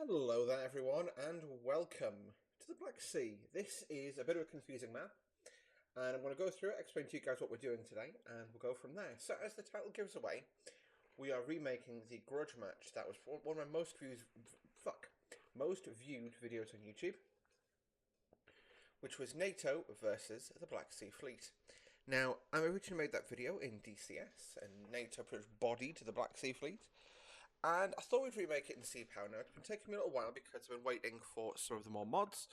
Hello there everyone and welcome to the Black Sea. This is a bit of a confusing map and I'm going to go through it, explain to you guys what we're doing today and we'll go from there. So as the title gives away, we are remaking the grudge match that was one of my most viewed videos on YouTube, which was Nato versus the Black Sea Fleet. Now, I originally made that video in DCS and Nato put his body to the Black Sea Fleet. And I thought we'd remake it in Sea Power. Now, it's been taking me a little while because I've been waiting for some of the more mods.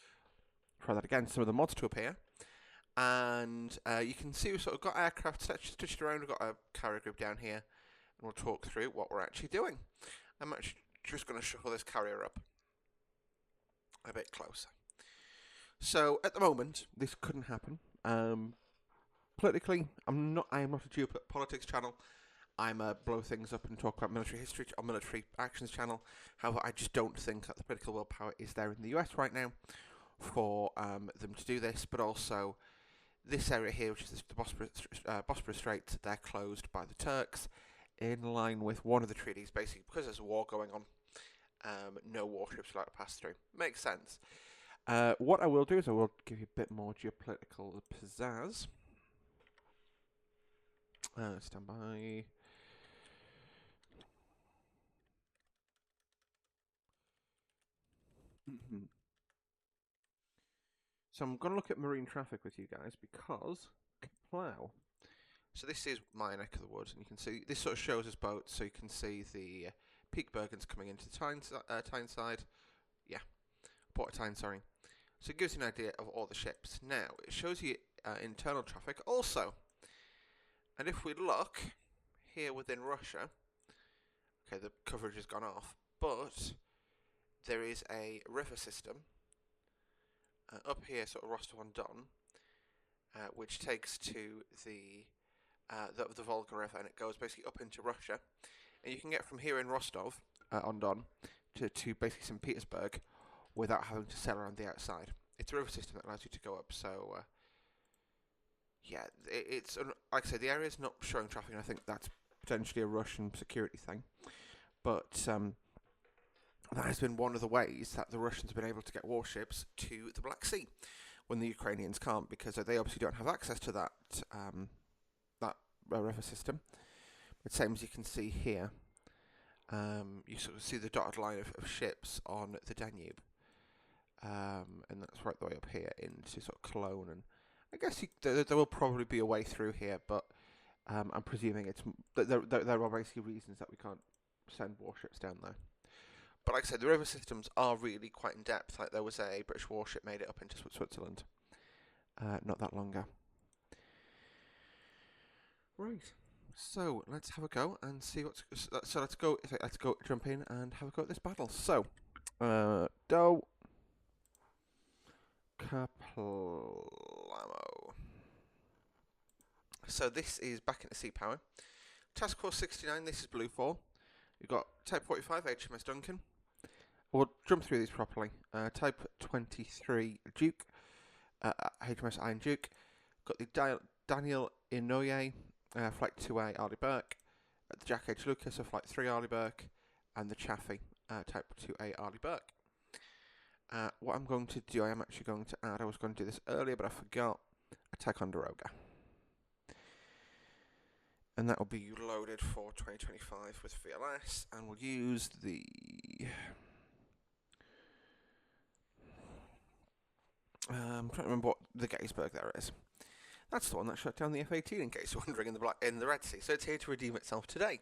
Try that again, some of the mods to appear. And you can see we've sort of got aircraft stitched around. We've got a carrier group down here. And we'll talk through what we're actually doing. I'm actually just going to shuffle this carrier up a bit closer. So, at the moment, this couldn't happen. Politically, I am not a geopolitics channel. I'm a blow things up and talk about military history or military actions channel. However, I just don't think that the political willpower is there in the US right now for them to do this. But also, this area here, which is the Bosporus Straits, they're closed by the Turks in line with one of the treaties. Basically, because there's a war going on, no warships are allowed to pass through. Makes sense. What I will do is I will give you a bit more geopolitical pizzazz. Stand by. So I'm going to look at marine traffic with you guys because, wow. So this is my neck of the woods, and you can see, this sort of shows us boats, so you can see the Peakbergens coming into the Tyneside. Yeah, Port of Tyne, sorry. So it gives you an idea of all the ships. Now, it shows you internal traffic also. And if we look here within Russia, okay, the coverage has gone off, but there is a river system up here, sort of Rostov-on-Don, which takes to the Volga River, and it goes basically up into Russia. And you can get from here in Rostov-on-Don to basically St. Petersburg without having to sail around the outside. It's a river system that allows you to go up, so yeah, it's like I said, the area is not showing traffic, and I think that's potentially a Russian security thing. But that has been one of the ways that the Russians have been able to get warships to the Black Sea when the Ukrainians can't, because they obviously don't have access to that river system. But same as you can see here, you sort of see the dotted line of ships on the Danube, and that's right the way up here into sort of Cologne, and I guess there will probably be a way through here, but I'm presuming there are basically reasons that we can't send warships down there. But like I said, the river systems are really quite in depth. Like there was a British warship made it up into Switzerland not that long ago. Right. So let's have a go and see what's. So let's go jump in and have a go at this battle. So, Do Kaplamo. So this is back into Sea Power. Task Force 69. This is Blue 4. You've got Type 45 HMS Duncan. We'll jump through these properly. Type 23 Duke, HMS Iron Duke. Got the Daniel Inouye, Flight 2A Arleigh Burke. The Jack H. Lucas of Flight 3 Arleigh Burke. And the Chaffee, Type 2A Arleigh Burke. What I'm going to do, I am actually going to add, I was going to do this earlier, but I forgot, a Ticonderoga. And that will be loaded for 2025 with VLS, and we'll use the I'm trying to remember what the Gettysburg there is. That's the one that shut down the F-18, in case you're wondering, in the Red Sea. So it's here to redeem itself today.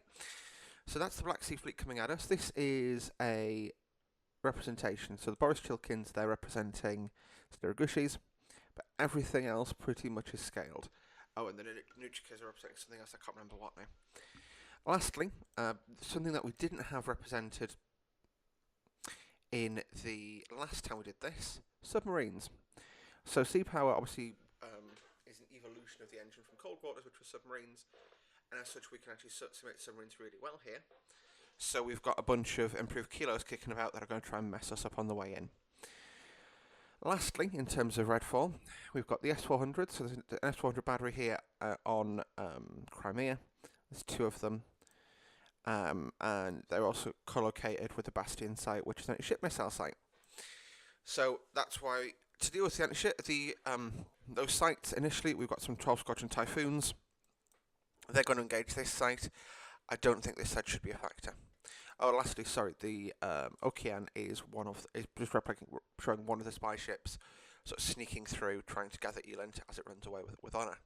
So that's the Black Sea Fleet coming at us. This is a representation. So the Boris Chilkins, they're representing Stiragushis, but everything else pretty much is scaled. Oh, and the Nuchikas are representing something else, I can't remember what now. Lastly, something that we didn't have represented in the last time we did this, submarines. So Sea Power obviously is an evolution of the engine from Cold Waters, which was submarines, and as such we can actually simulate submarines really well here. So we've got a bunch of improved kilos kicking about that are going to try and mess us up on the way in. Lastly, in terms of Redfall, we've got the S-400, so there's an S-400 battery here on Crimea. There's two of them. and they're also co-located with the Bastion site, which is an anti-ship missile site. So that's why, to deal with the anti-ship, those sites initially, we've got some 12 Squadron Typhoons. They're going to engage this site. I don't think this site should be a factor. Oh, lastly, sorry, the Okean is just showing one of the spy ships, sort of sneaking through, trying to gather Eland as it runs away with honour.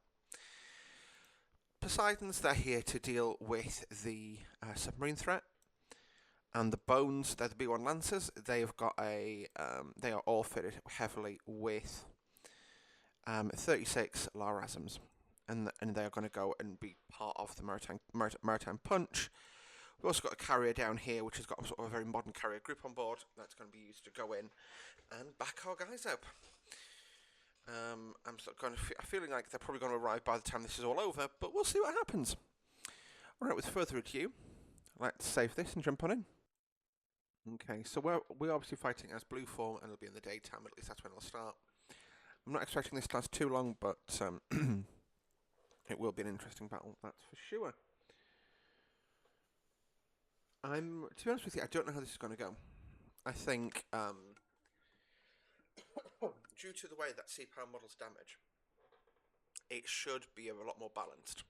Poseidons, they're here to deal with the submarine threat, and the Bones, they're the B1 Lancers. They've got they are all fitted heavily with 36 LARASMs, and they are going to go and be part of the maritime punch. We've also got a carrier down here, which has got sort of a very modern carrier group on board. That's going to be used to go in and back our guys up. I'm sort of feeling like they're probably going to arrive by the time this is all over, but we'll see what happens. Alright, with further ado, let's save this and jump on in. Okay, so we're obviously fighting as blue form, and it'll be in the daytime, at least that's when it'll start. I'm not expecting this to last too long, but it will be an interesting battle, that's for sure. To be honest with you, I don't know how this is going to go. I think, due to the way that sea-power models damage, it should be a lot more balanced.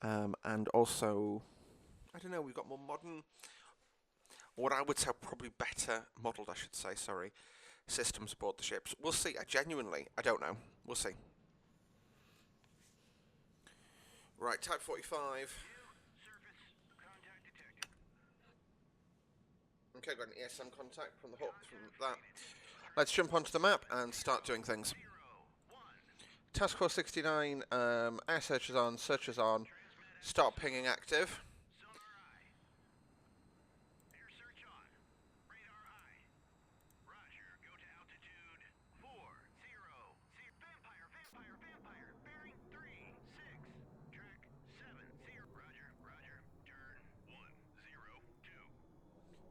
And also, I don't know, we've got more modern, what I would say probably better modelled, I should say, sorry, systems aboard the ships. We'll see. I don't know. We'll see. Right, Type 45. Okay, got an ESM contact from that. Let's jump onto the map and start doing things. Task Force 69, air searchers on, start pinging active.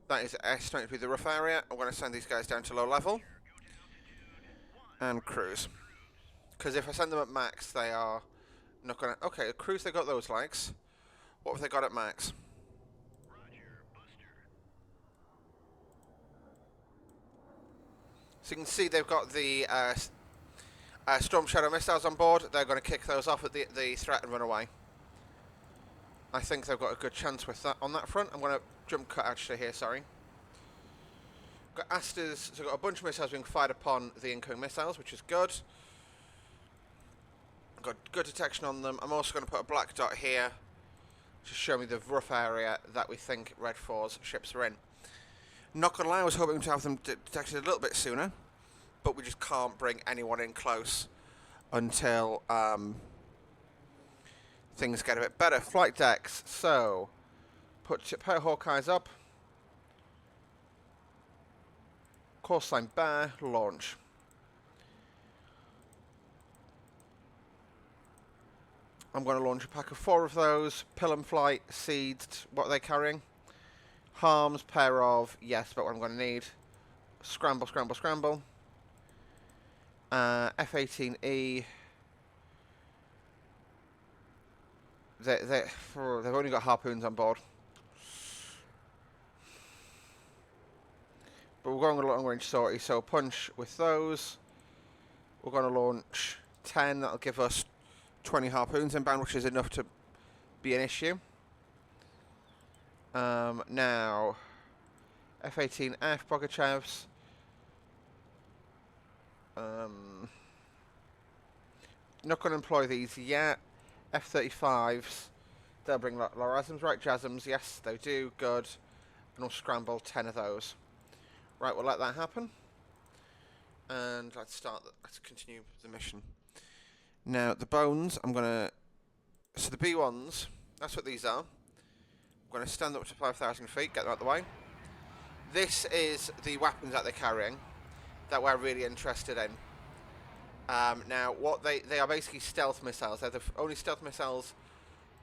That is estimated to be the rough area. I'm going to send these guys down to low level and cruise. Because if I send them at max, they are not going to... Okay, cruise, they got those likes. What have they got at max? So you can see they've got the Storm Shadow missiles on board. They're going to kick those off at the threat and run away. I think they've got a good chance with that on that front. I'm going to jump cut actually here, sorry. Got Asters, so I've got a bunch of missiles being fired upon the incoming missiles, which is good. Got good detection on them. I'm also going to put a black dot here to show me the rough area that we think Red 4's ships are in. Not going to lie, I was hoping to have them detected a little bit sooner, but we just can't bring anyone in close until things get a bit better. Flight decks, so put Hawkeyes up. Course line bear, launch. I'm going to launch a pack of 4 of those. Pilum flight, seeded. What are they carrying? Harms, pair of. Yes, but what I'm going to need. Scramble, scramble, scramble. F-18E. They've only got harpoons on board. But we're going a long range sortie, so punch with those. We're going to launch 10. That'll give us 20 harpoons inbound, which is enough to be an issue. Now, F-18F Bogachevs. Not going to employ these yet. F-35s. They'll bring LARASMs, right? JASMs, yes, they do. Good. And we'll scramble 10 of those. Right, we'll let that happen. And let's continue the mission. Now, the bones, I'm going to... So the B1s, that's what these are. I'm going to stand up to 5,000 feet, get them out of the way. This is the weapons that they're carrying that we're really interested in. Now, what they are basically stealth missiles. They're the only stealth missiles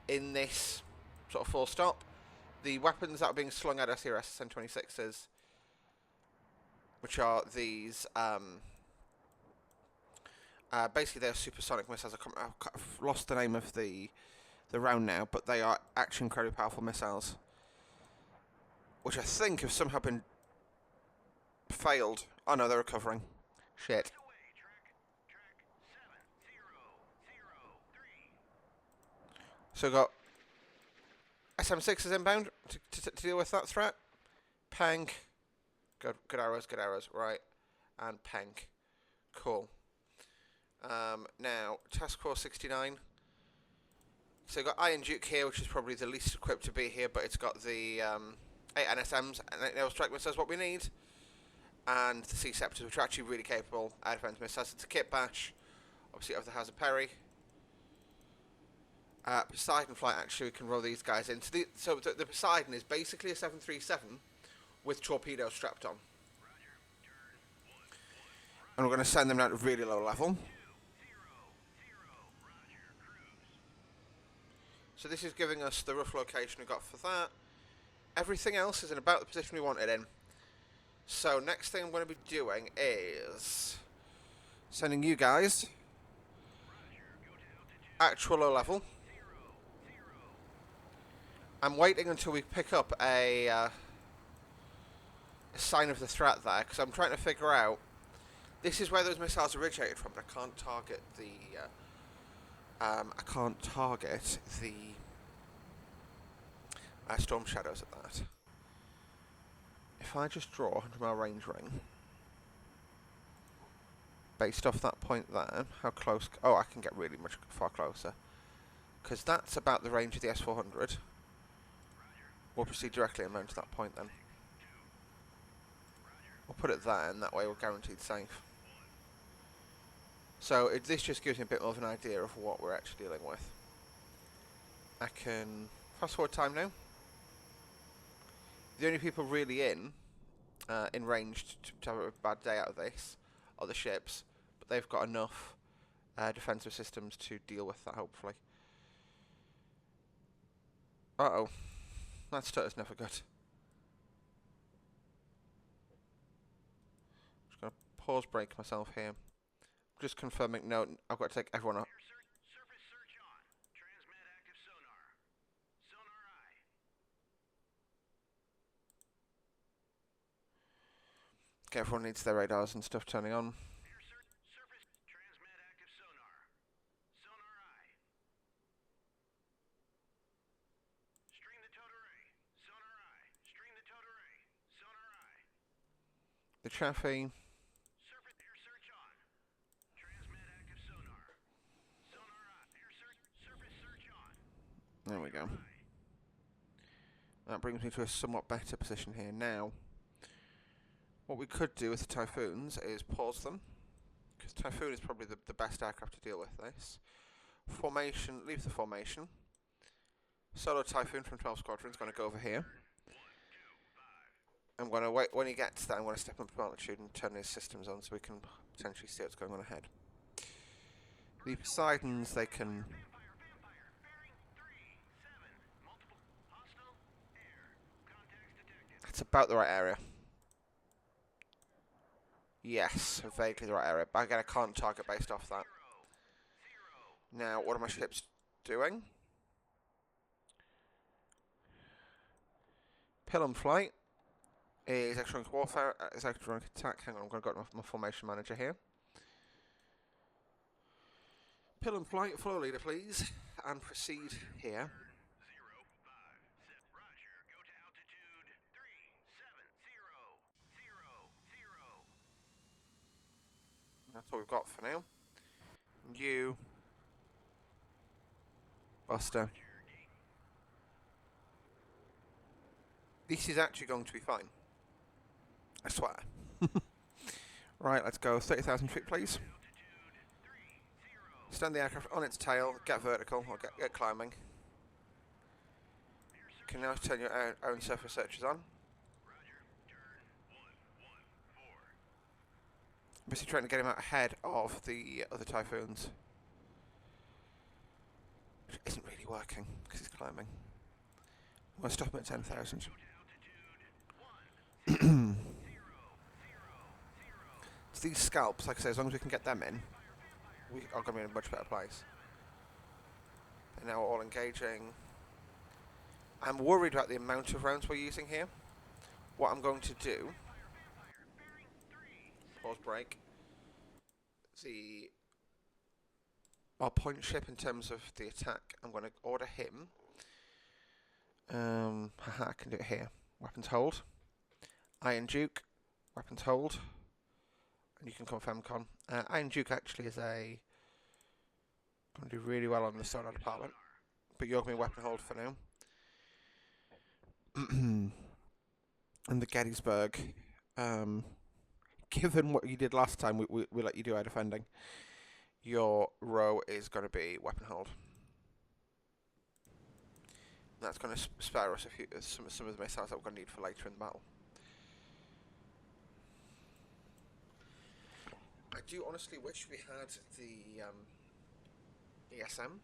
in this sort of full stop. The weapons that are being slung at us here are SN-26s, which are these... basically, they're supersonic missiles. I've lost the name of the round now, but they are actually incredibly powerful missiles. which I think have somehow been failed. Oh no, they're recovering. Shit. So we've got SM6s inbound to deal with that threat. Peng. Good arrows, good arrows. Right. And Peng. Cool. Now, Task Force 69. So we've got Iron Duke here, which is probably the least equipped to be here, but it's got the 8 NSMs and 8 naval strike missiles, what we need. And the Sea Scepters, which are actually really capable air defense missiles. It's a kit bash. Obviously, over the House of Perry. Poseidon flight, actually, we can roll these guys in. So the Poseidon is basically a 737 with torpedoes strapped on. And we're going to send them down to really low level. So this is giving us the rough location we got for that. Everything else is in about the position we want it in. So next thing I'm going to be doing is sending you guys actual low level. I'm waiting until we pick up a sign of the threat there, because I'm trying to figure out. This is where those missiles originated from, but I can't target the. Storm Shadows at that. If I just draw a 100-mile range ring, based off that point there, how close? Oh, I can get really much far closer, because that's about the range of the S-400. We'll proceed directly and mount to that point then. We'll put it there, and that way we're guaranteed safe. So this just gives me a bit more of an idea of what we're actually dealing with. I can fast forward time now. The only people really in range to have a bad day out of this are the ships, but they've got enough defensive systems to deal with that, hopefully. Uh-oh. That stutter's never good. Just going to pause break myself here. Just confirming, no, I've got to take everyone up. Okay, everyone needs their radars and stuff turning on. The Chaffee. There we go. That brings me to a somewhat better position here. Now, what we could do with the Typhoons is pause them, because Typhoon is probably the best aircraft to deal with this. Formation, leave the formation. Solo Typhoon from 12 Squadron is going to go over here. I'm going to wait, when he gets there, I'm going to step up altitude and turn his systems on so we can potentially see what's going on ahead. The Poseidons, they can... It's about the right area. Yes, vaguely the right area. But again, I can't target based off that. Now, what are my ships doing? Pilum Flight is electronic warfare, is electronic attack. Hang on, I'm going to go to my formation manager here. Pilum Flight, follow leader please, and proceed here. That's all we've got for now. You, Buster. This is actually going to be fine. I swear. Right, let's go 30,000 feet, please. Stand the aircraft on its tail, get vertical, or get climbing. You can now turn your own surface searches on. Basically trying to get him out ahead of the other Typhoons. Which isn't really working, because he's climbing. I'm going to stop him at 10,000. So these scalps, like I say, as long as we can get them in, we are going to be in a much better place. They're now all engaging. I'm worried about the amount of rounds we're using here. what I'm going to do, pause break, our point ship in terms of the attack, I'm going to order him. I can do it here. Weapons hold. Iron Duke, weapons hold. And you can confirm con. Iron Duke actually is going to do really well on the sonar department. But you're going to be weapon hold for now. And the Gettysburg, given what you did last time, we let you do our defending. Your row is going to be weapon hold. That's going to spare us some of the missiles that we're going to need for later in the battle. I do honestly wish we had the ESM.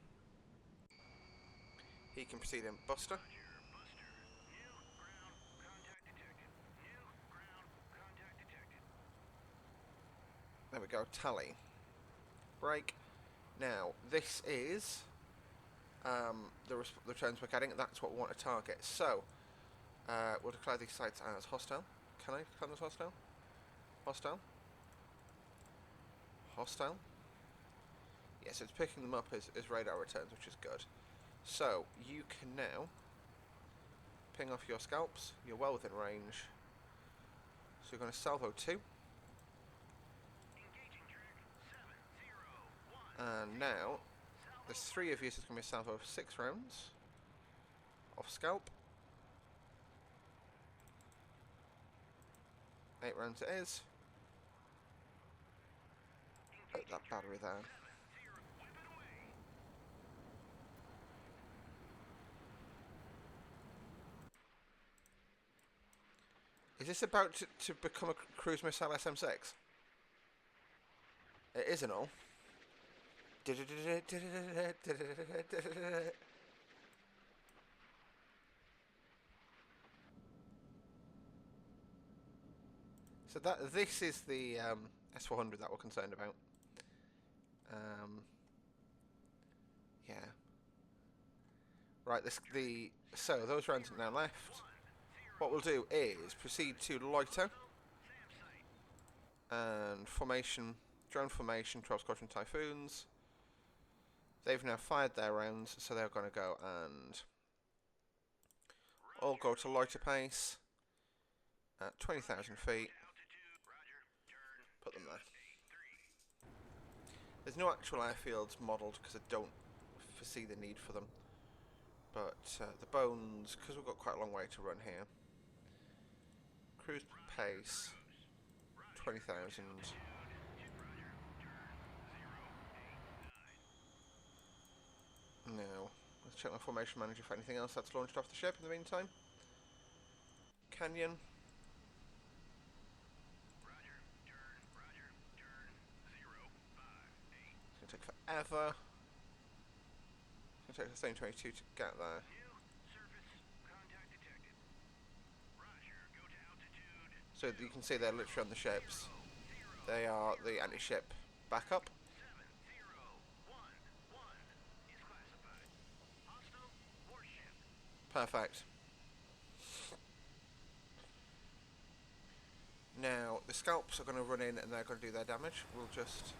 He can proceed in Buster. There we go, tally. Break. Now, this is the returns we're getting. That's what we want to target. So, we'll declare these sites as hostile. Can I declare them as hostile? Hostile. Hostile. Yes, it's picking them up as radar returns, which is good. So, you can now ping off your scalps. You're well within range. So you're going to salvo 2. And now, there's 3 of you, so it's going to be a salvo of 6 rounds. Off scalp. 8 rounds it is. Put that battery there. Is this about to become a cruise missile SM6? It is and all. So this is the S400 that we're concerned about. Yeah. Right. So those rounds are now left. What we'll do is proceed to loiter and formation, drone formation, 12 Squadron Typhoons. They've now fired their rounds, so they're going to go and all go to loiter pace at 20,000 feet. Put them there. There's no actual airfields modelled because I don't foresee the need for them. But the bones, because we've got quite a long way to run here. Cruise pace, 20,000. Now, let's check my formation manager for anything else that's launched off the ship in the meantime. Canyon. It's going to take forever. It's going to take the same 22 to get there. So you can see they're literally on the ships. They are the anti-ship backup. Perfect. Now, the scalps are going to run in and they're going to do their damage. We'll just...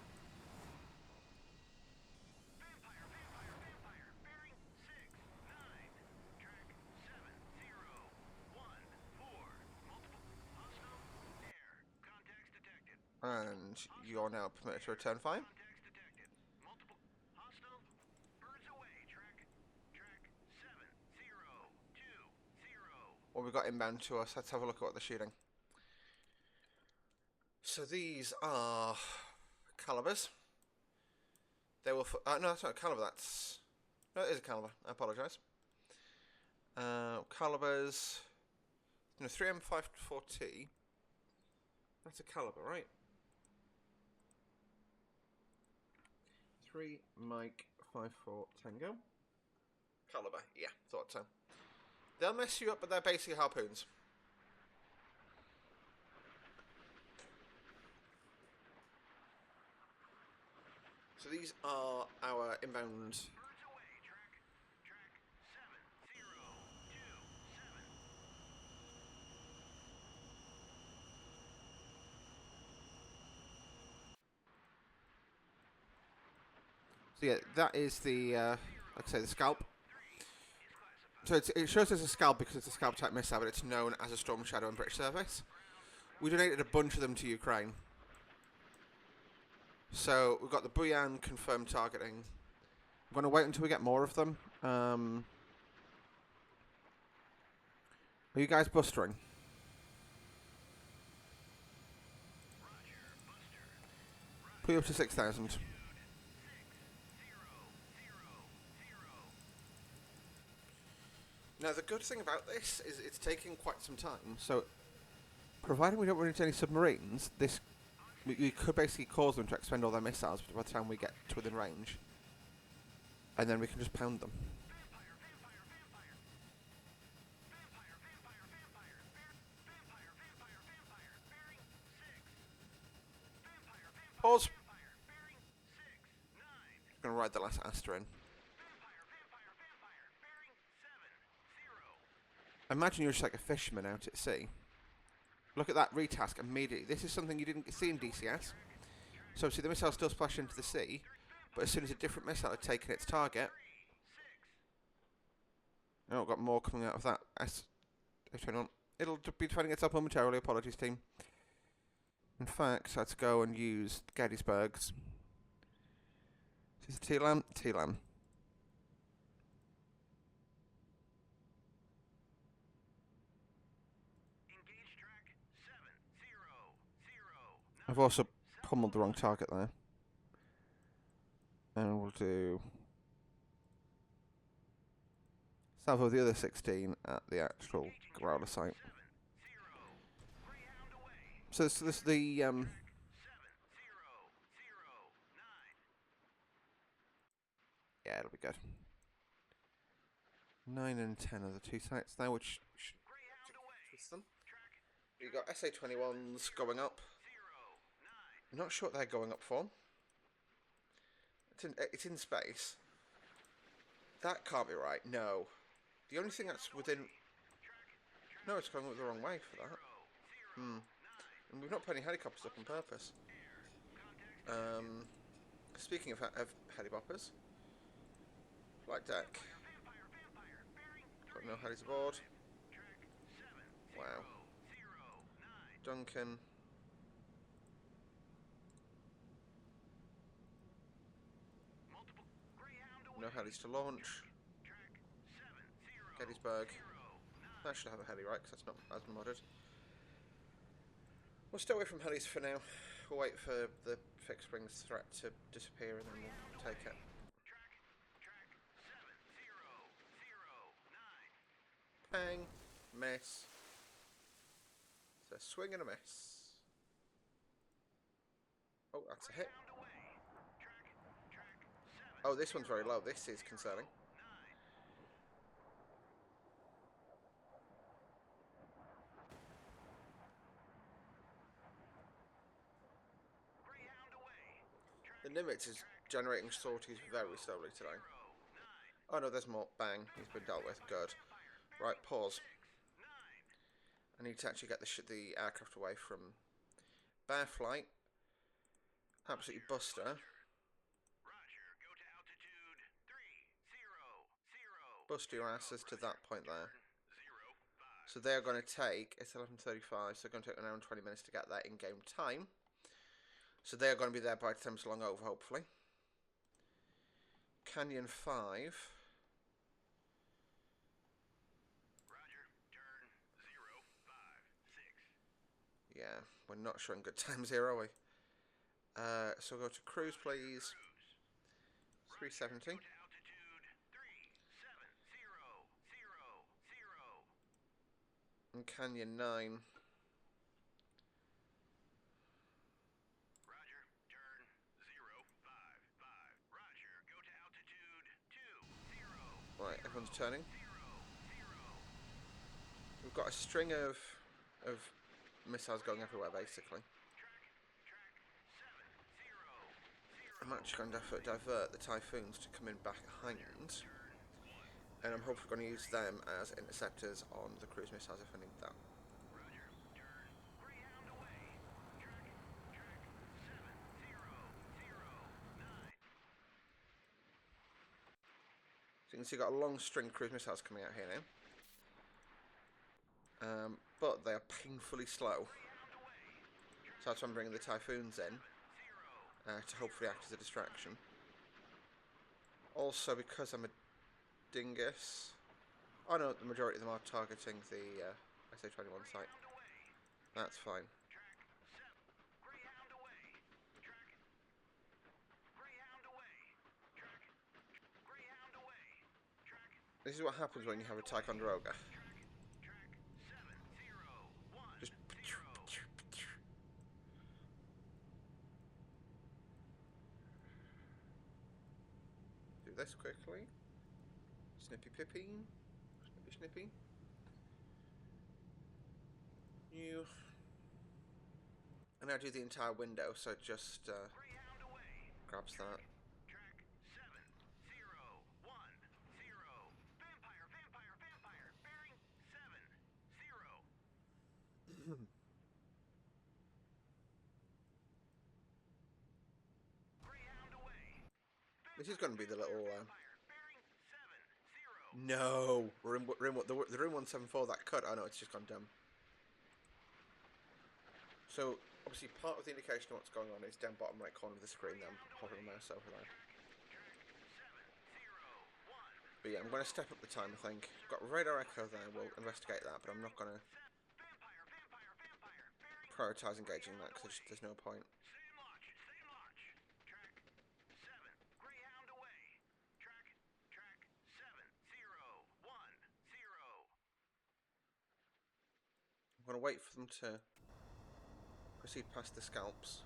And you're now permitted to return fire. What we've got inbound to us, let's have a look at what they're shooting. So these are calibers. They will... no, that's not a caliber, that's... No, it is a caliber, I apologise. Calibers... No, 3M54T. That's a caliber, right? 3 Mike 54 Tango. Caliber, yeah, thought so. They'll mess you up, but they're basically harpoons. So these are our inbound. So yeah, that is the, like I say, the scalp. So it shows as a scalp because it's a scalp type missile, but it's known as a Storm Shadow in British service. We donated a bunch of them to Ukraine. So we've got the Buyan confirmed targeting. I'm going to wait until we get more of them. Are you guys bustering? Put you up to 6,000. Now the good thing about this is it's taking quite some time. So, providing we don't run into any submarines, we could basically cause them to expend all their missiles by the time we get to within range, and then we can just pound them. Pause. I'm gonna ride the last Astra in. Imagine you're just like a fisherman out at sea. Look at that retask immediately. This is something you didn't see in DCS. So see, the missile still splashed into the sea, but as soon as a different missile had taken its target, oh, got more coming out of that S-21. It'll be defending itself momentarily. Apologies, team. In fact, I had to go and use Gettysburg's. Is this a TLAM? TLAM. I've also pummeled the wrong target there. And we'll do south of the other 16 at the actual Growler site. So this is the yeah, it'll be good. 9 and 10 are the two sites now, which should twist them. You've got SA-21s going up. I'm not sure what they're going up for. It's in space. That can't be right. No. The only thing that's within... No, it's going the wrong way for that. And we've not put any helicopters up on purpose. Speaking of heliboppers, flight deck. Got no helis aboard. Wow. Duncan. No helis to launch. Gettysburg. That should have a heli, right? Because that's not as modded. We'll stay away from helis for now. We'll wait for the fixed wings threat to disappear and then we'll take it. Bang. Miss. It's a swing and a miss. Oh, that's a hit. Oh, this one's very low. This is concerning. The Nimitz is generating sorties very slowly today. Oh no, there's more. Bang. He's been dealt with. Good. Right, pause. I need to actually get the aircraft away from Bear Flight. Absolutely buster. Bust your asses to that point there. So they're going to take, it's 11:35, so they're going to take an hour and 20 minutes to get there in game time. So they're going to be there by the time it's long over, hopefully. Canyon 5. Yeah, we're not showing good times here, are we? So we'll go to cruise, please. 370. And Canyon 9. Right, everyone's turning. We've got a string of missiles going everywhere, basically. I'm actually going to divert the Typhoons to come in back behind. And I'm hopefully going to use them as interceptors on the cruise missiles if I need that. you can see, got a long string of cruise missiles coming out here now. But they are painfully slow. So that's why I'm bringing the Typhoons in, to hopefully act as a distraction. Also, because I'm a dingus... Oh no, the majority of them are targeting the SA-21 site. That's fine. This is what happens when you have a Ticonderoga. Just... do this quickly. Snippy pippy. Snippy snippy. You... And now do the entire window, so it just grabs that. This is going to be the little... No! The room 174, that cut. Oh no, it's just gone dumb. So, obviously, part of the indication of what's going on is down bottom right corner of the screen. Then I'm hovering the mouse over there. But yeah, I'm going to step up the time, I think. Got radar echo there, we'll investigate that, but I'm not going to prioritise engaging that because there's no point. I'm going to wait for them to proceed past the scalps.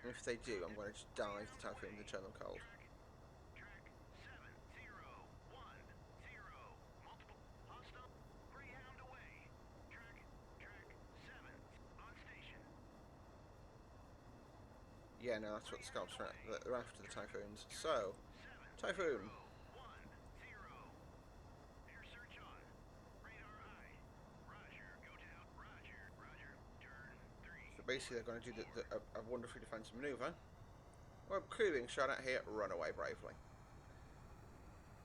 And if they do, I'm going to just dive the Typhoons and turn them cold. Yeah, no, that's what the scalps are at. They're after the Typhoons. So, Typhoon. Basically, they're going to do a wonderfully defensive manoeuvre. Well, clearly being shot at here, run away bravely.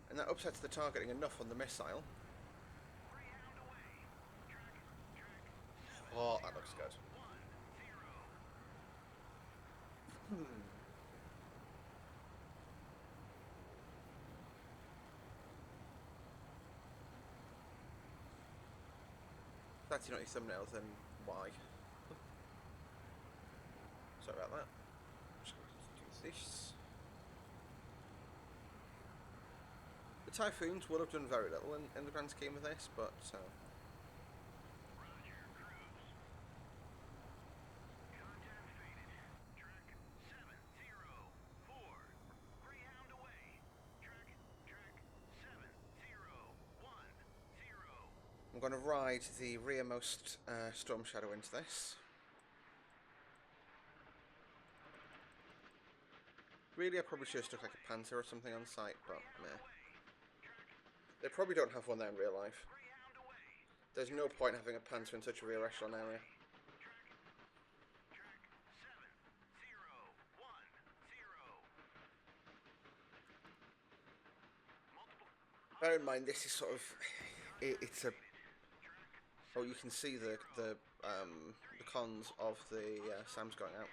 And that upsets the targeting enough on the missile. Oh, that looks good. 30 naughty thumbnails, then why? Sorry about that. Just going to do this. The Typhoons will have done very little in the grand scheme of this, but I'm going to ride the rearmost Storm Shadow into this. Really, I probably should have stuck like a Panther or something on site, but meh. They probably don't have one there in real life. There's no point having a Panther in such a rear echelon area. Bear in mind, this is sort of... It's a... Oh, you can see the cons of the SAMs going out.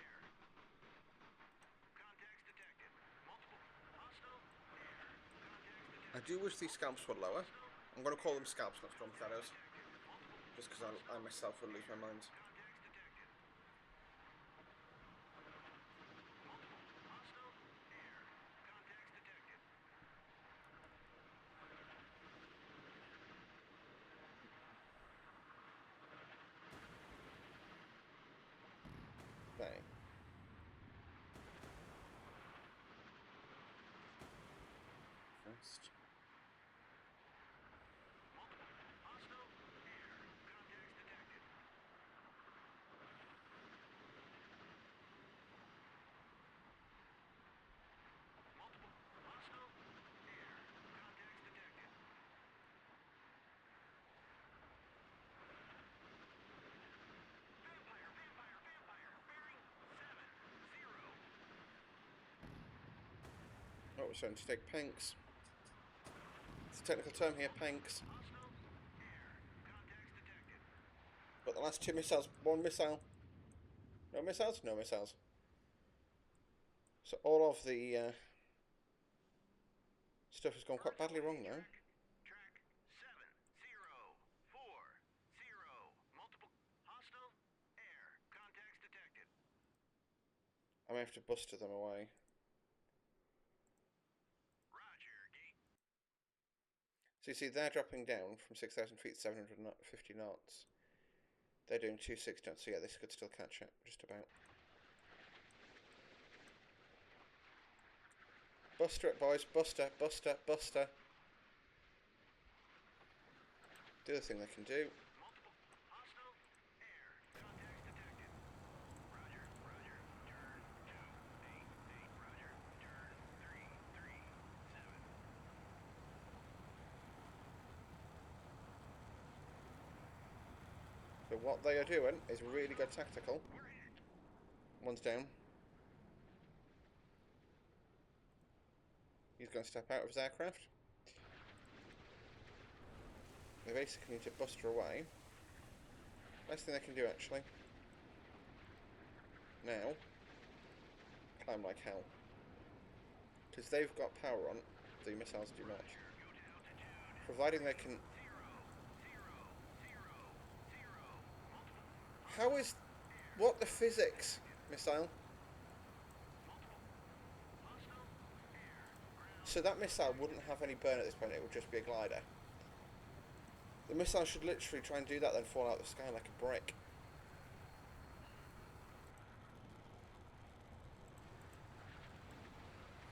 I do wish these scalps were lower. I'm going to call them scalps, not Storm Shadows. Just because I myself will lose my mind. Okay. First. we're starting to take Panks. It's a technical term here, Panks. But the last 2 missiles, 1 missile. No missiles? No missiles. So all of the stuff has gone quite badly wrong now. I may have to buster them away. So you see, they're dropping down from 6,000 feet, 750 knots. They're doing 260 knots, so yeah, this could still catch it, just about. Buster it, boys. Buster, buster, buster. The other thing they can do. So what they are doing is really good tactical. One's down. He's going to step out of his aircraft. They basically need to buster away. Best thing they can do, actually. Now, climb like hell. Because they've got power on, the missiles do not. Providing they can... How is... What the physics, missile? So that missile wouldn't have any burn at this point, it would just be a glider. The missile should literally try and do that, then fall out of the sky like a brick.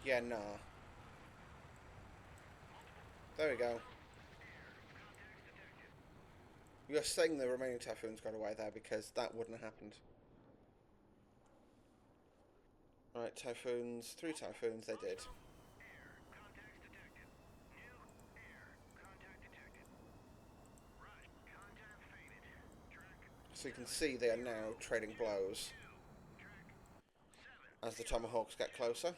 Yeah, nah. There we go. You're saying the remaining Typhoons got away there because that wouldn't have happened. Right, Typhoons, 3 Typhoons, they did. So you can see they are now trading blows as the Tomahawks get closer.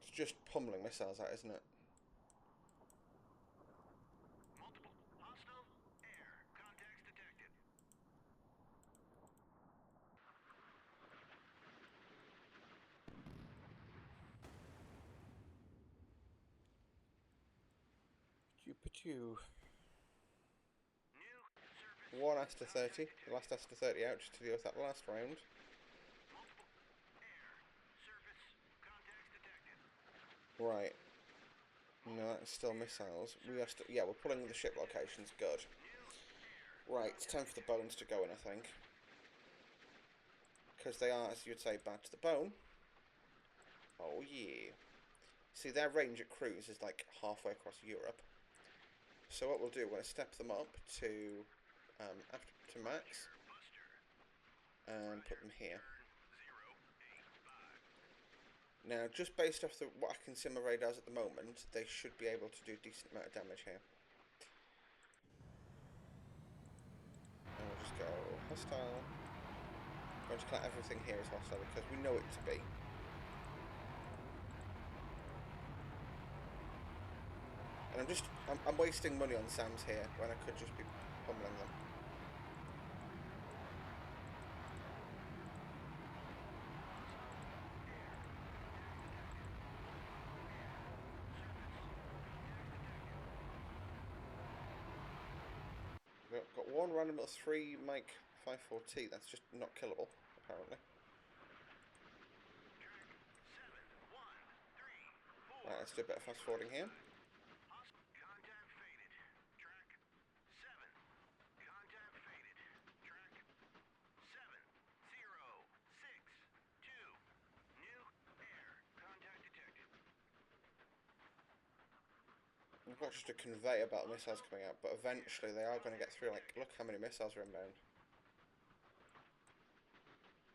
It's just pummeling missiles out, isn't it? One Aster 30, the last Aster 30 out just to deal with that last round. Right. No, that is still missiles. We are yeah, we're pulling the ship locations. Good. Right, it's time for the bones to go in, I think. Because they are, as you'd say, bad to the bone. Oh, yeah. See, their range at cruise is like halfway across Europe. So what we'll do, we're going to step them up to max. And put them here. Now, just based off what I can see on my radars at the moment, they should be able to do a decent amount of damage here. And we'll just go hostile. I'm going to declare everything here as hostile because we know it to be. And I'm wasting money on SAMs here when I could just be pummeling them. We've got one random little 3 Mike 54T, that's just not killable, apparently. Right, let's do a bit of fast forwarding here. We've got just a conveyor belt of missiles coming out, but eventually they are going to get through. Like, look how many missiles are inbound.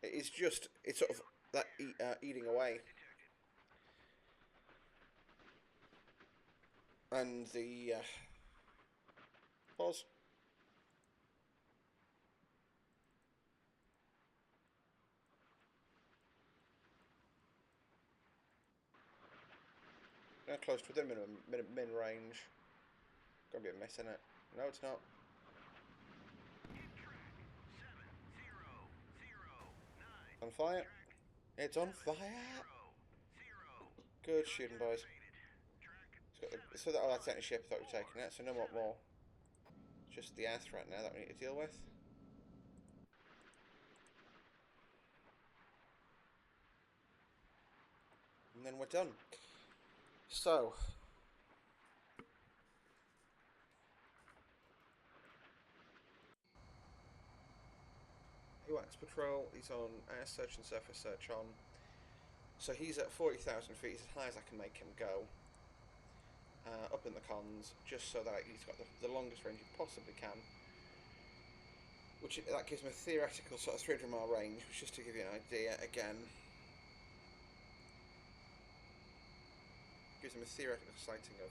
It is just, it's sort of that eating away. And the pause. Now close to within min range. Gonna be a miss, isn't it? No, it's not. On fire. It's on fire. Good shooting, boys. So that, oh, that's any ship I thought we were taking it. So no more. Just the air threat now that we need to deal with. And then we're done. So. UX Patrol, he's on air search and surface search on. So he's at 40,000 feet, he's as high as I can make him go. Up in the cons, just so that he's got the longest range he possibly can. That gives him a theoretical sort of 300 mile range, which, just to give you an idea, again, gives him a theoretical sighting of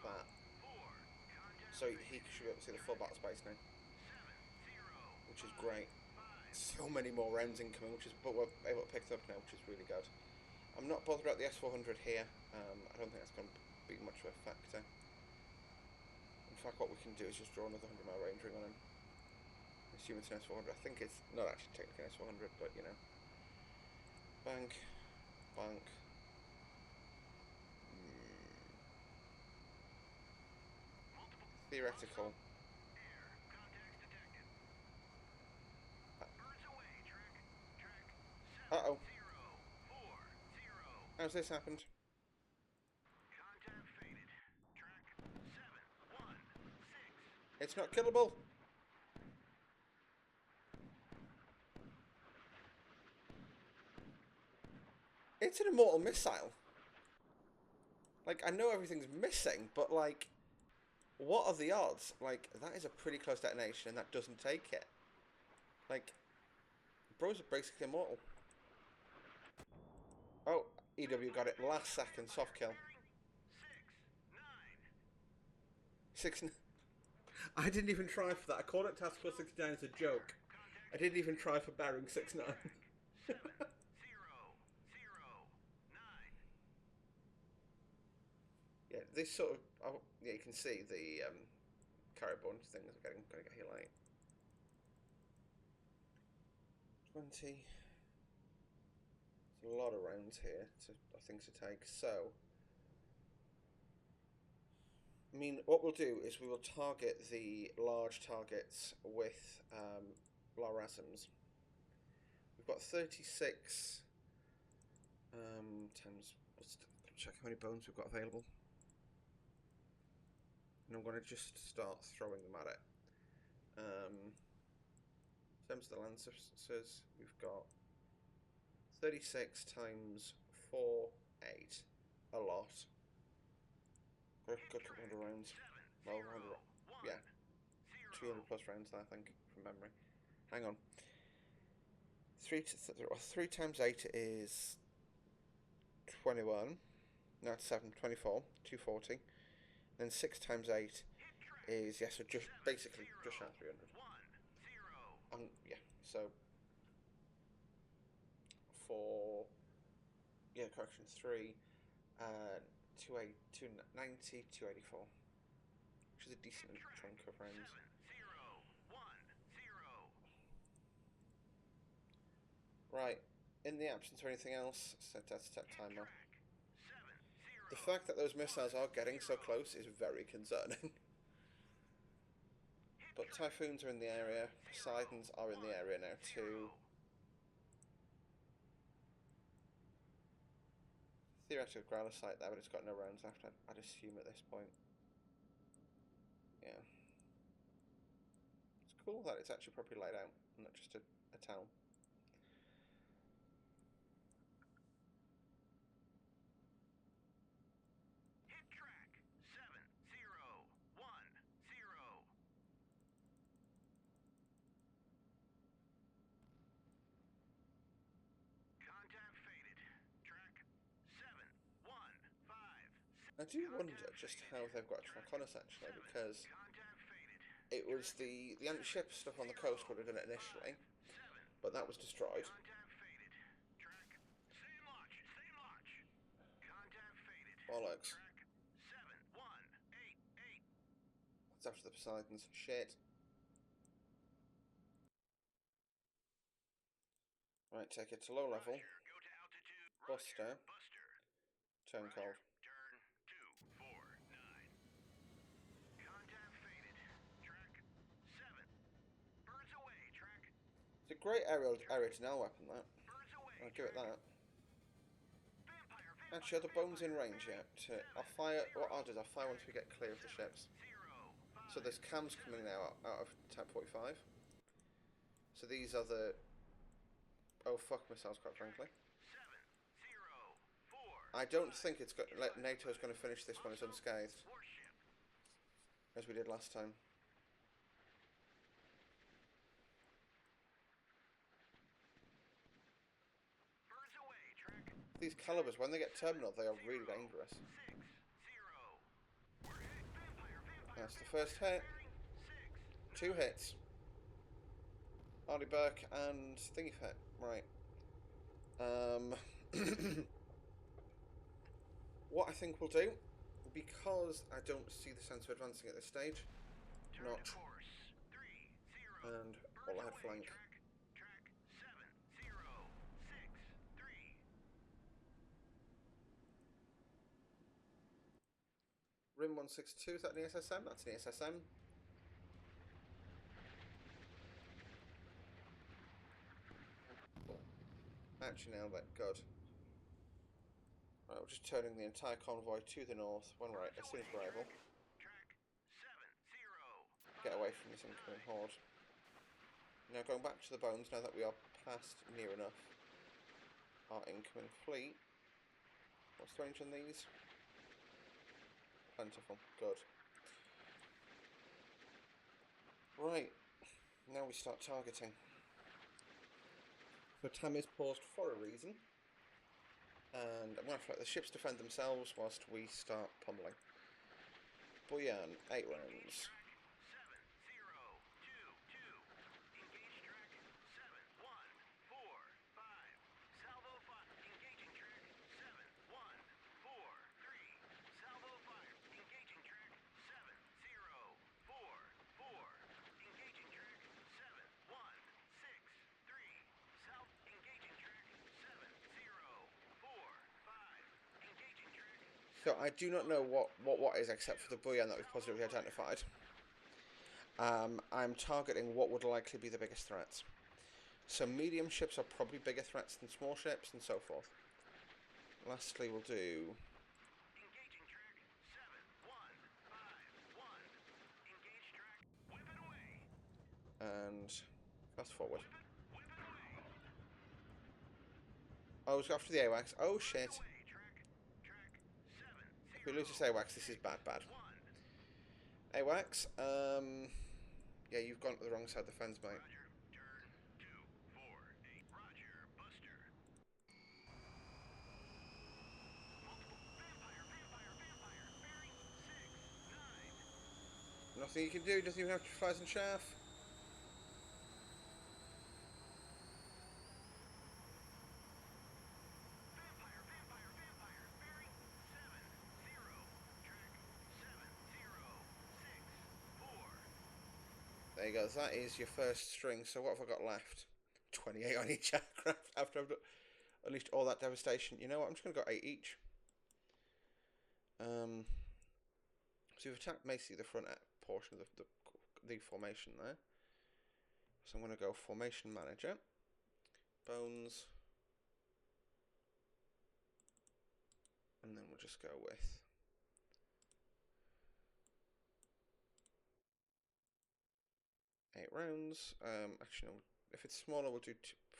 that. So he should be able to see the full battle space now, which is great. So many more rounds incoming, but we're able to pick them up now, which is really good. I'm not bothered about the S400 here. I don't think that's going to be much of a factor. In fact, what we can do is just draw another 100 mile range ring on him. Assume it's an S400. I think it's not actually technically an S400, but you know. Bank. Bank. Theoretical. Uh-oh. How's this happened? It's not killable. It's an immortal missile. Like, I know everything's missing, but like, what are the odds? Like, that is a pretty close detonation and that doesn't take it. Like, bros are basically immortal. Oh, EW got it last second, soft kill. 6-9. I didn't even try for that. I called it Task Force 69 as a joke. I didn't even try for bearing 6-9. Yeah, this sort of... Oh, yeah, you can see the carrier-borne things are going to get here late. 20. There's a lot of rounds here, things to take. So, I mean, what we'll do is we will target the large targets with Larasms. We've got 36 times... Let's check how many bones we've got available. And I'm going to just start throwing them at it. In terms of the Lancers, we've got 36 times 4, 8. A lot. Got a good couple hundred rounds. Well, 100, yeah. 200 plus rounds, I think, from memory. Hang on. 3 times 8 is 21. No, it's 7, 24, 240. Then 6 times 8 is, yeah, so just basically just shy of 300. Yeah, so 4, yeah, correction, 3, 290, 284, which is a decent chunk of rounds. Right, in the absence of anything else, set that timer. The fact that those missiles are getting so close is very concerning. But Typhoons are in the area, Poseidons are in the area now too. Theoretical Growler site there, but it's got no rounds left, I'd assume at this point. Yeah. It's cool that it's actually properly laid out, and not just a town. I do wonder just how they've got a track on us actually, because it was the anti-ship stuff on the coast would have done it initially, but that was destroyed. Bollocks. That's after the Poseidons. Shit. Right, take it to low level. Buster. Turn cold. It's a great area to nail weapon, that. I'll give it that. Actually, are the bones in range yet? I'll fire. What I'll do is I'll fire once we get clear of the ships. So there's cams coming now out of Type 45. So these are the... Oh, fuck missiles, quite frankly. I don't think it's got... NATO's going to finish this one as unscathed, as we did last time. These calibers, when they get terminal, they are really dangerous. That's the first hit. 2 hits. Ardy Burke and Thingy hit. Right. What I think we'll do, because I don't see the sense of advancing at this stage, not... And all ahead flank. Rim 162, is that an ESSM? That's an ESSM. Actually nailed it, good. Right, we're just turning the entire convoy to the north when we're as soon as we're able. Get away from this incoming horde. Now going back to the bones, now that we are past near enough our incoming fleet. What's the range on these? Plentiful, good. Right, now we start targeting. So time is paused for a reason. And I'm going to let the ships defend themselves whilst we start pummeling. Buyan, 8 rounds. So I do not know what is except for the Buyan that we've positively identified. I'm targeting what would likely be the biggest threats. So medium ships are probably bigger threats than small ships and so forth. Lastly, we'll do... And fast forward. Oh, it's after the AWACS. Oh shit. If we lose this AWACS, this is bad. AWACS, yeah, you've gone to the wrong side of the fence, mate. Nothing you can do, doesn't even have to fly and chaff. There you go, that is your first string. So what have I got left? 28 on each aircraft after I've unleashed all that devastation. You know what, I'm just going to go 8 each. So we've attacked basically the front portion of the formation there. So I'm going to go Formation Manager. Bones. And then we'll just go with... Eight rounds. Actually, no, if it's smaller, we'll do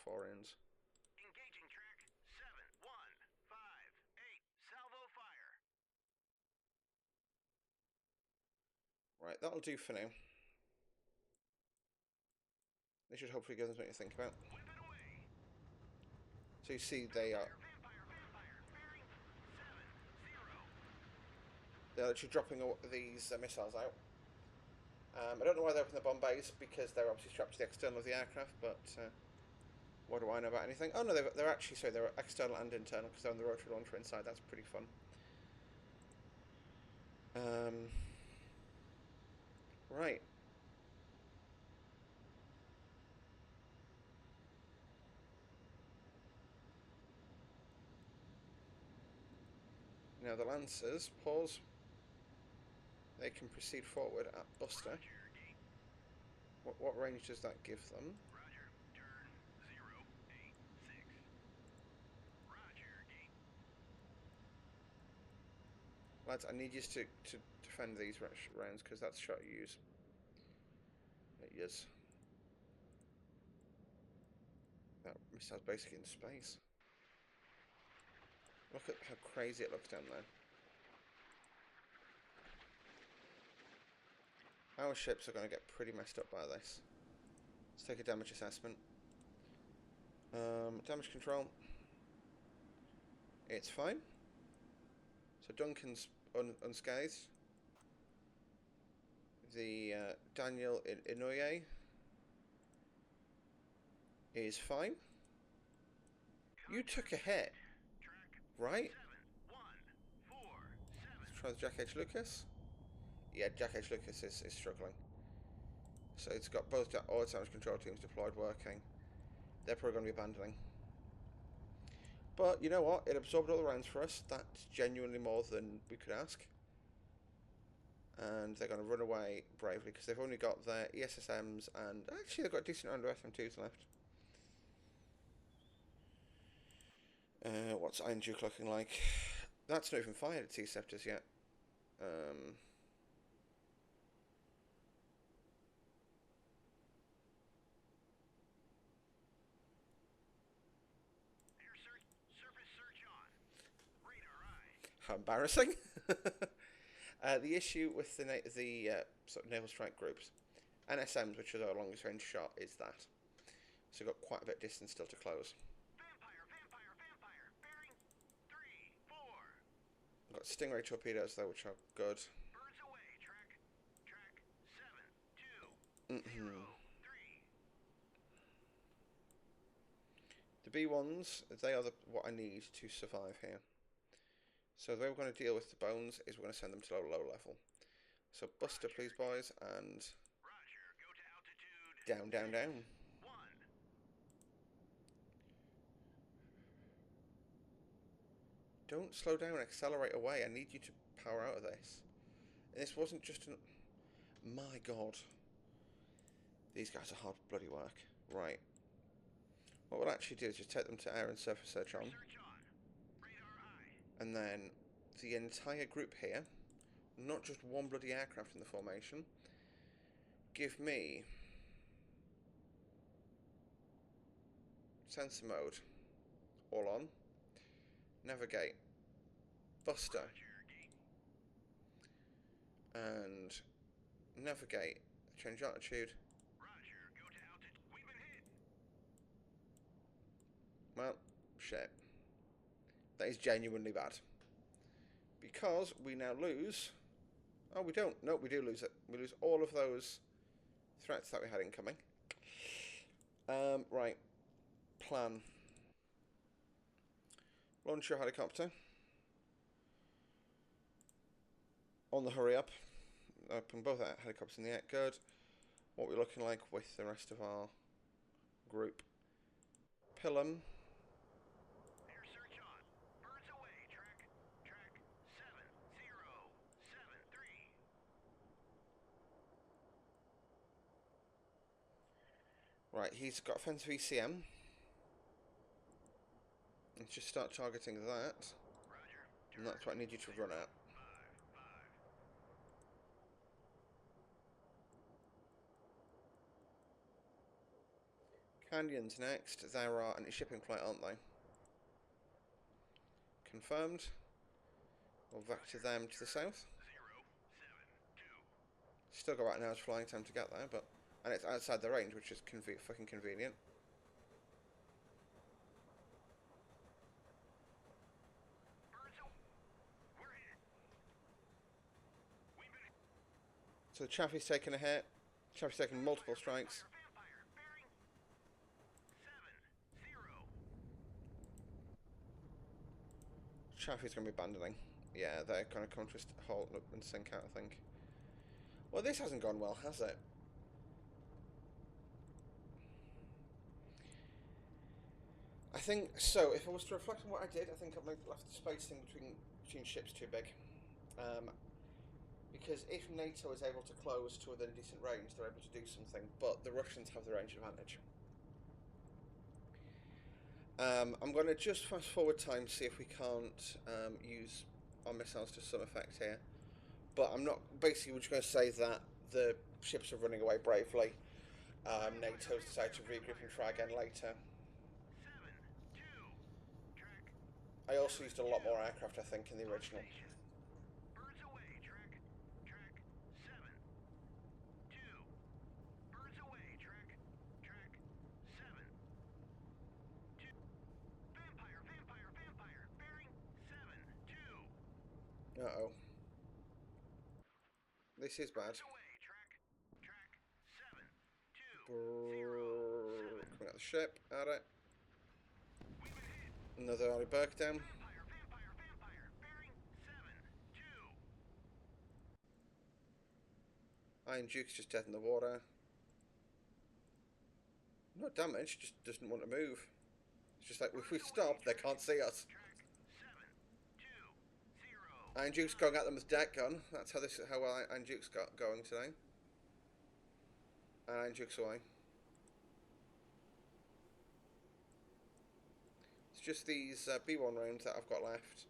4 rounds. Engaging track 7158. Salvo fire. Right, that'll do for now. This should hopefully give them something to think about. So you see, they're actually dropping these missiles out. I don't know why they open the bomb bays, because they're obviously strapped to the external of the aircraft, but what do I know about anything? Oh no, they're actually, sorry, they're external and internal, because they're on the rotary launcher inside. That's pretty fun. Right. Now the Lancers, pause. They can proceed forward at Buster. What range does that give them? Lads, I need you to defend these rounds because that's shot you use. Yes. That missile's basically in space. Look at how crazy it looks down there. Our ships are going to get pretty messed up by this. Let's take a damage assessment. Damage control. It's fine. So Duncan's unscathed. The Daniel Inouye is fine. You took a hit, right? Let's try the Jack H. Lucas. Yeah, Jack H. Lucas is struggling. So it's got both all its damage control teams deployed working. They're probably going to be abandoning. But you know what? It absorbed all the rounds for us. That's genuinely more than we could ask. And they're going to run away bravely because they've only got their ESSMs and actually they've got a decent amount of SM2s left. What's Iron Duke looking like? That's not even fired at T-Scepters yet. How embarrassing. The issue with the sort of naval strike groups, NSMs, which are our longest range shot, is that. So we've got quite a bit of distance still to close. We've got Stingray torpedoes though, which are good. The B1s, they are what I need to survive here. So the way we're going to deal with the bones is we're going to send them to low level. So Buster, please, boys, and down, down, down. Don't slow down, accelerate away. I need you to power out of this. And this wasn't just an... My God. These guys are hard bloody work. Right. What we'll actually do is just take them to air and surface search on. And then the entire group here, not just one bloody aircraft in the formation, give me sensor mode, all on, navigate, Buster, and navigate, change altitude. Well, shit. That is genuinely bad. Because we now lose... Oh, we don't. No, we do lose it. We lose all of those threats that we had incoming. Right. Plan. Launch your helicopter. On the hurry up. Open both our helicopters in the air. Good. What we're looking like with the rest of our group. Pilum. Right, he's got offensive ECM. Let's just start targeting that. And that's what I need you to run at. Canyons next. There are anti-shipping flight, aren't they? Confirmed. We'll vector them to the south. Still got about an hour's flying time to get there, but... And it's outside the range, which is fucking convenient. So Chaffee's taken a hit. Chaffee's taken multiple strikes. Chaffee's going to be abandoning. Yeah, they're going to come to a halt and sink out, I think. Well, this hasn't gone well, has it? I think so. If I was to reflect on what I did, I think I might left the spacing between ships too big. Um, because if NATO is able to close to within a decent range, they're able to do something. But the Russians have the range advantage. I'm going to just fast forward time, see if we can't use our missiles to some effect here. But I'm not. Basically, we're just going to say that the ships are running away bravely. NATO's decided to regroup and try again later. I also used a lot more aircraft, I think, in the original. Uh-oh. This is bad. Coming out the ship. At it. Another early Burke down. Iron Duke's just dead in the water. Not damaged, just doesn't want to move. It's just like, if we stop, they can't see us. Iron Duke's going at them with deck gun. That's how Iron Duke's got going today. Iron Duke's away. It's just these B1 rounds that I've got left.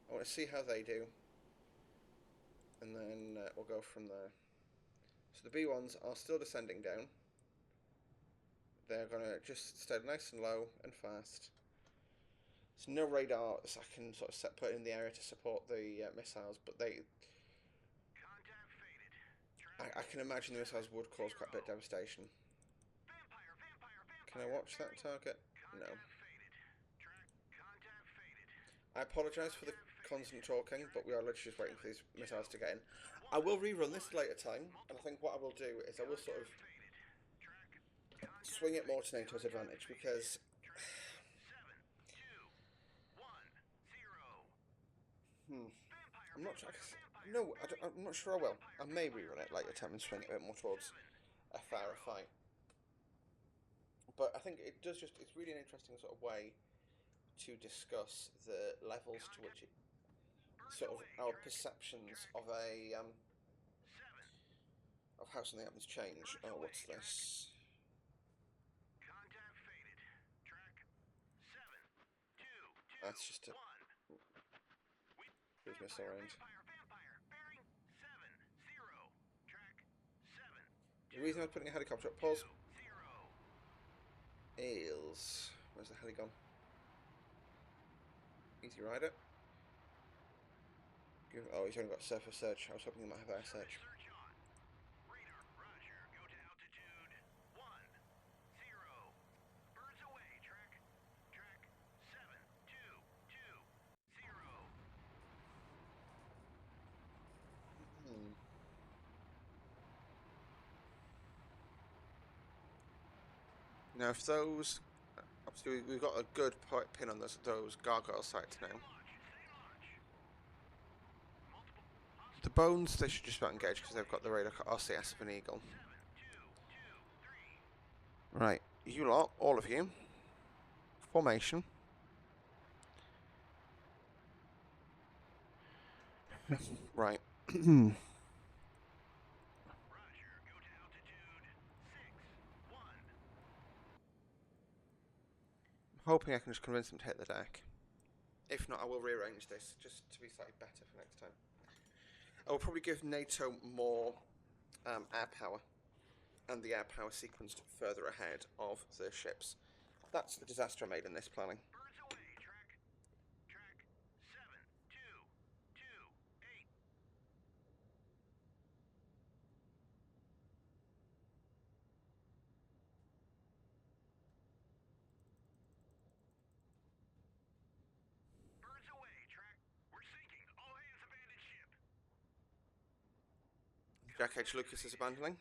I want to see how they do. And then we'll go from there. So the B1s are still descending down. They're going to just stay nice and low and fast. There's no radar so I can sort of put in the area to support the missiles, but I can imagine the missiles would cause quite a bit of devastation. Can I watch that target? No. I apologise for the constant talking, but we are literally just waiting for these missiles to get in. I will rerun this later time, and I think what I will do is I will sort of swing it more to NATO's advantage, because I'm not sure. No, I'm not sure I will. I may rerun it later time and swing it a bit more towards a fairer fight. But I think it does just, it's really an interesting sort of way to discuss the levels to which it, sort of our perceptions of of how something happens change. Oh, what's this? That's just a cruise missile range. The reason I was putting a helicopter up, pause. Eels. Where's the heli gone? Easy rider. Oh, he's only got surface search. I was hoping he might have air search. Now, if those, obviously we've got a good pin on those gargoyle sites now. The bones, they should just about engage because they've got the radar RCS of an eagle. Right, you lot, all of you, formation. Right. Hoping I can just convince them to hit the deck. If not, I will rearrange this just to be slightly better for next time. I will probably give NATO more air power, and the air power sequenced further ahead of the ships. That's the disaster I made in this planning. Jack H. Lucas is abandoning.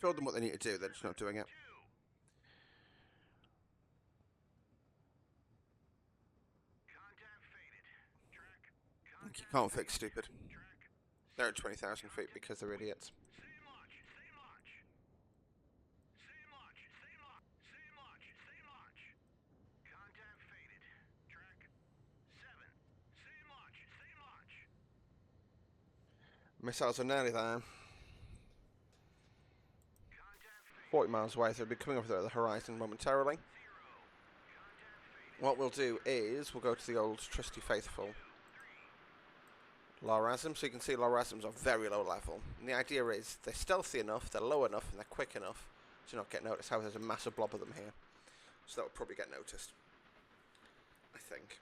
Told them what they need to do, they're just not doing it. You can't fix stupid. They're at 20,000 feet because they're idiots. Missiles are nearly there. 40 miles away, so they'll be coming over the horizon momentarily. What we'll do is, we'll go to the old trusty faithful Lorazm, so you can see Lorazms are very low level. And the idea is, they're stealthy enough, they're low enough, and they're quick enough to not get noticed. However, there's a massive blob of them here, so that will probably get noticed, I think.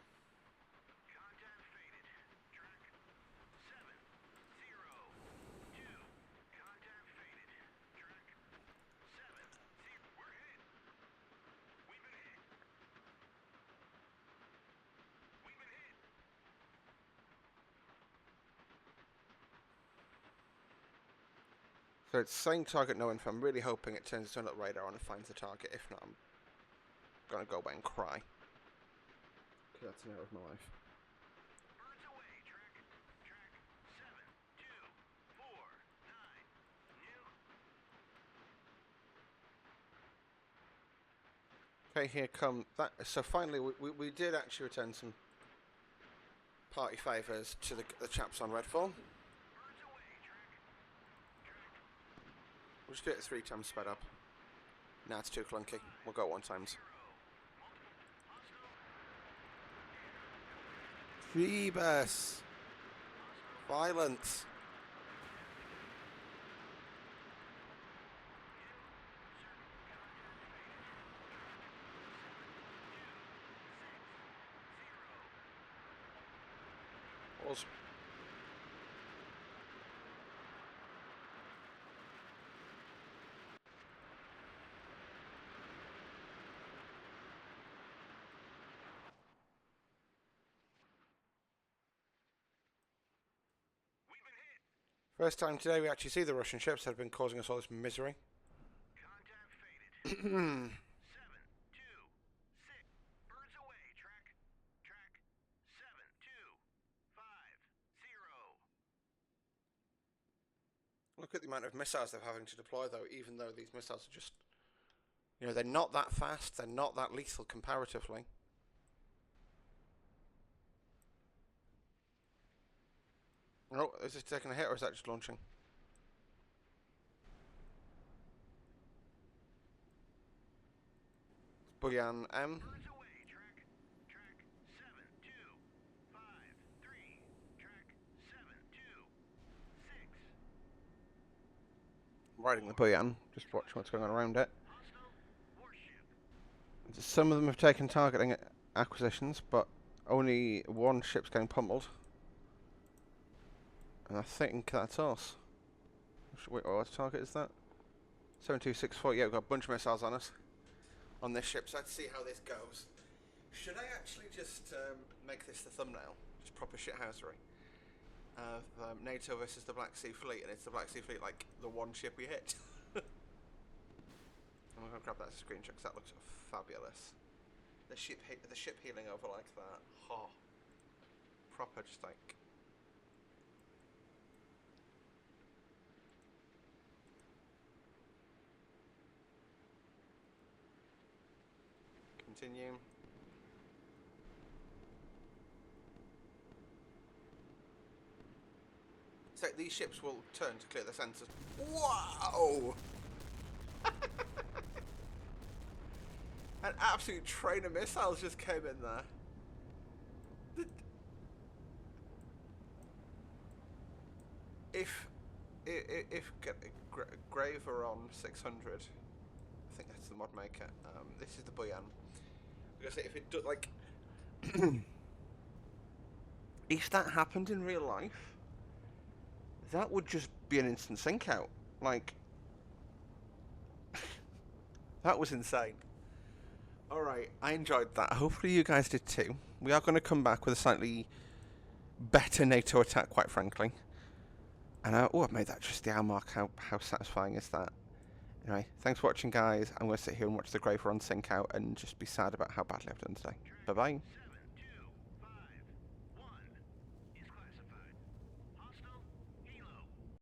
So it's saying target no info. I'm really hoping it turns its own little radar on and finds the target. If not, I'm going to go away and cry. Because that's an error of my life. Okay, here come that. So finally, we did actually return some party favours to the chaps on Redfall. We'll just do it 3 times sped up. Nah, it's too clunky. We'll go 1 times. Phoebus! Violence! Awesome. First time today we actually see the Russian ships that have been causing us all this misery. Contact faded. 726. Birds away. Track 7250. Look at the amount of missiles they're having to deploy though, even though these missiles are just, you know, they're not that fast, they're not that lethal comparatively. Oh, is this taking a hit or is that just launching? Bullion M. Riding the Bullion, just watch what's going on around it. Some of them have taken targeting acquisitions, but only 1 ship's getting pummeled. And I think that's us. Wait, what target is that? 7264, yeah, we've got a bunch of missiles on us. On this ship, so let's see how this goes. Should I actually just make this the thumbnail? Just proper shithousery. NATO versus the Black Sea Fleet, and it's the Black Sea Fleet, like, the 1 ship we hit. I'm going to grab that as a screenshot, because that looks fabulous. The ship healing over like that. Oh. Proper, just like... Continue. So these ships will turn to clear the sensors. Wow! An absolute train of missiles just came in there. If Graver on 600, I think that's the mod maker. This is the Bullion. Because if it does, like, if that happened in real life, that would just be an instant sink out. Like, that was insane. Alright, I enjoyed that. Hopefully you guys did too. We are going to come back with a slightly better NATO attack, quite frankly. And I've made that just the hour mark. How satisfying is that? Anyway, thanks for watching, guys. I'm going to sit here and watch the Grave Run sink out and just be sad about how badly I've done today. Bye-bye.